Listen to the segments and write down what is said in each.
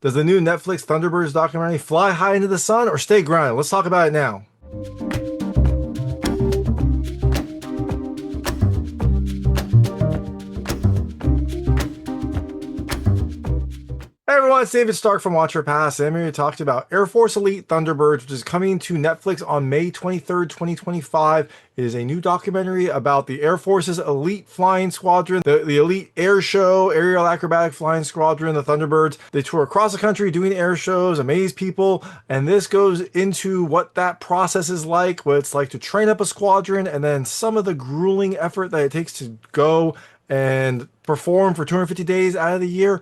Does the new Netflix Thunderbirds documentary fly high into the sun or stay grounded? Let's talk about it now. Hey everyone, it's David Stark from Watcher Pass. And I'm here to talk about Air Force Elite Thunderbirds, which is coming to Netflix on May 23rd, 2025. It is a new documentary about the Air Force's elite flying squadron, the elite air show, aerial acrobatic flying squadron, the Thunderbirds. They tour across the country doing air shows, amaze people, and this goes into what that process is like, what it's like to train up a squadron, and then some of the grueling effort that it takes to go and perform for 250 days out of the year.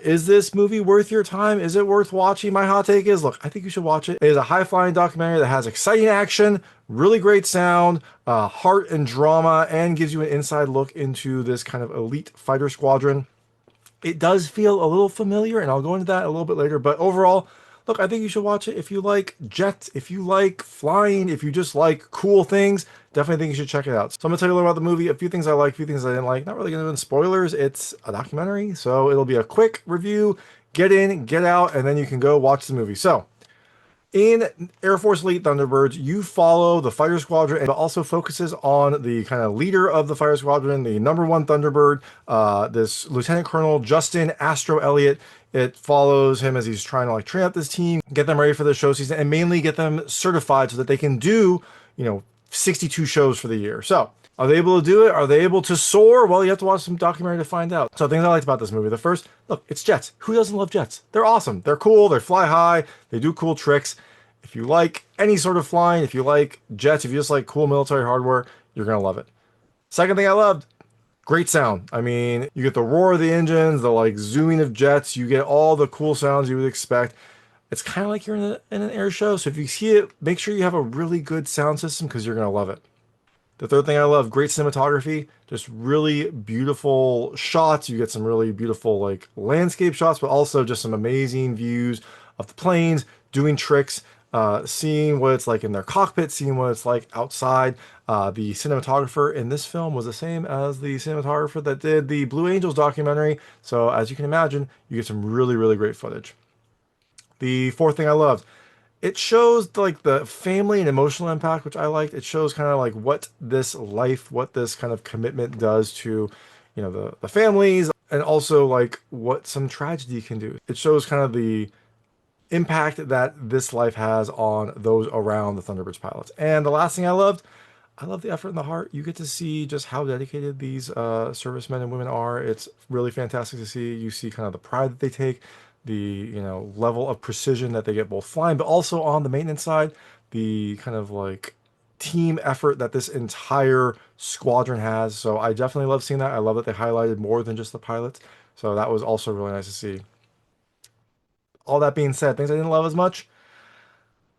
Is this movie worth your time? Is it worth watching? My hot take is, look, I think you should watch it. It is a high-flying documentary that has exciting action, really great sound, heart and drama, and gives you an inside look into this kind of elite fighter squadron. It does feel a little familiar, and I'll go into that a little bit later, but overall, look, I think you should watch it if you like jets, if you like flying, if you just like cool things. Definitely think you should check it out. So I'm gonna tell you a little about the movie, a few things I like, a few things I didn't like. Not really gonna do spoilers. It's a documentary, so it'll be a quick review. Get in, get out, and then you can go watch the movie. So in Air Force Elite Thunderbirds, you follow the fighter squadron, and it also focuses on the kind of leader of the fighter squadron, the number one Thunderbird, this Lieutenant Colonel Justin Astro Elliott. It follows him as he's trying to like train up this team, get them ready for the show season, and mainly get them certified so that they can do, 62 shows for the year. So are they able to do it? Are they able to soar? Well, you have to watch some documentary to find out. So things I liked about this movie. The first, look, it's jets. Who doesn't love jets? They're awesome. They're cool. They fly high. They do cool tricks. If you like any sort of flying, if you like jets, if you just like cool military hardware, you're going to love it. Second thing I loved, great sound. I mean, you get the roar of the engines, the like zooming of jets. You get all the cool sounds you would expect. It's kind of like you're in an air show. So if you see it, make sure you have a really good sound system because you're going to love it. The third thing I love, great cinematography, just really beautiful shots. You get some really beautiful like landscape shots, but also just some amazing views of the planes doing tricks, seeing what it's like in their cockpit, seeing what it's like outside. The cinematographer in this film was the same as the cinematographer that did the Blue Angels documentary. So as you can imagine, you get some really, really great footage. The fourth thing I loved, it shows like the family and emotional impact, which I liked. It shows kind of like what this life, what this kind of commitment does to, the families, and also like what some tragedy can do. It shows kind of the impact that this life has on those around the Thunderbirds pilots. And the last thing I love the effort and the heart. You get to see just how dedicated these servicemen and women are. It's really fantastic to see. You see kind of the pride that they take, the level of precision that they get both flying, but also on the maintenance side, the kind of like team effort that this entire squadron has. So I definitely love seeing that. I love that they highlighted more than just the pilots. So that was also really nice to see. All that being said, things I didn't love as much.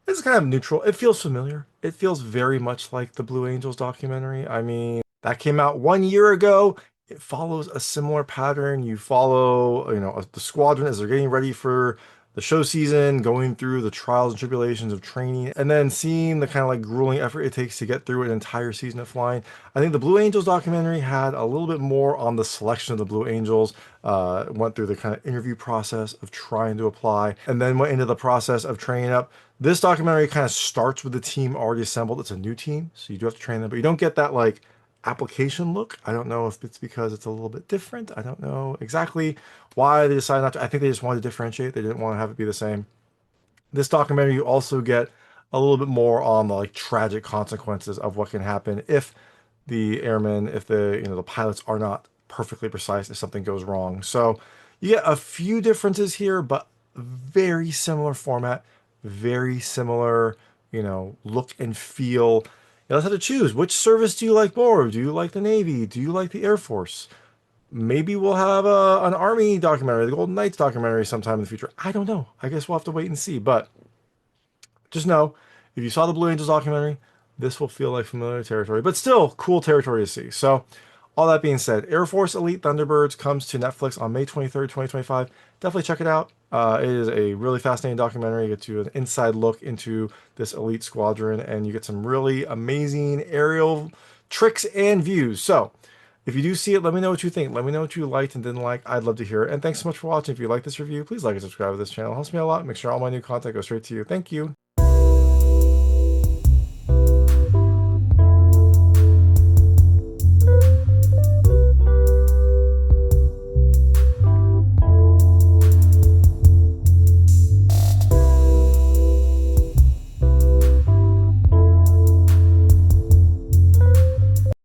It's kind of neutral. It feels familiar. It feels very much like the Blue Angels documentary. I mean, that came out 1 year ago. It follows a similar pattern. You follow, the squadron as they're getting ready for the show season, going through the trials and tribulations of training, and then seeing the kind of like grueling effort it takes to get through an entire season of flying. I think the Blue Angels documentary had a little bit more on the selection of the Blue Angels, went through the kind of interview process of trying to apply, and then went into the process of training up. This documentary kind of starts with the team already assembled. It's a new team, so you do have to train them, but you don't get that like application look. I don't know if it's because it's a little bit different. I don't know exactly why they decided not to. I think they just wanted to differentiate. They didn't want to have it be the same. This documentary, you also get a little bit more on the like tragic consequences of what can happen if the airmen, if the pilots are not perfectly precise, if something goes wrong. So you get a few differences here, but very similar format, very similar, look and feel. You'll have to choose. Which service do you like more? Do you like the Navy? Do you like the Air Force? Maybe we'll have an Army documentary, the Golden Knights documentary sometime in the future. I don't know. I guess we'll have to wait and see. But just know, if you saw the Blue Angels documentary, this will feel like familiar territory, but still cool territory to see. So all that being said, Air Force Elite Thunderbirds comes to Netflix on May 23rd, 2025. Definitely check it out. It is a really fascinating documentary. You get to an inside look into this elite squadron, and you get some really amazing aerial tricks and views. So If you do see it, let me know what you think. Let me know what you liked and didn't like. I'd love to hear it. And thanks so much for watching. If you like this review, please like and subscribe to this channel. It helps me a lot. Make sure all my new content goes straight to you. Thank you.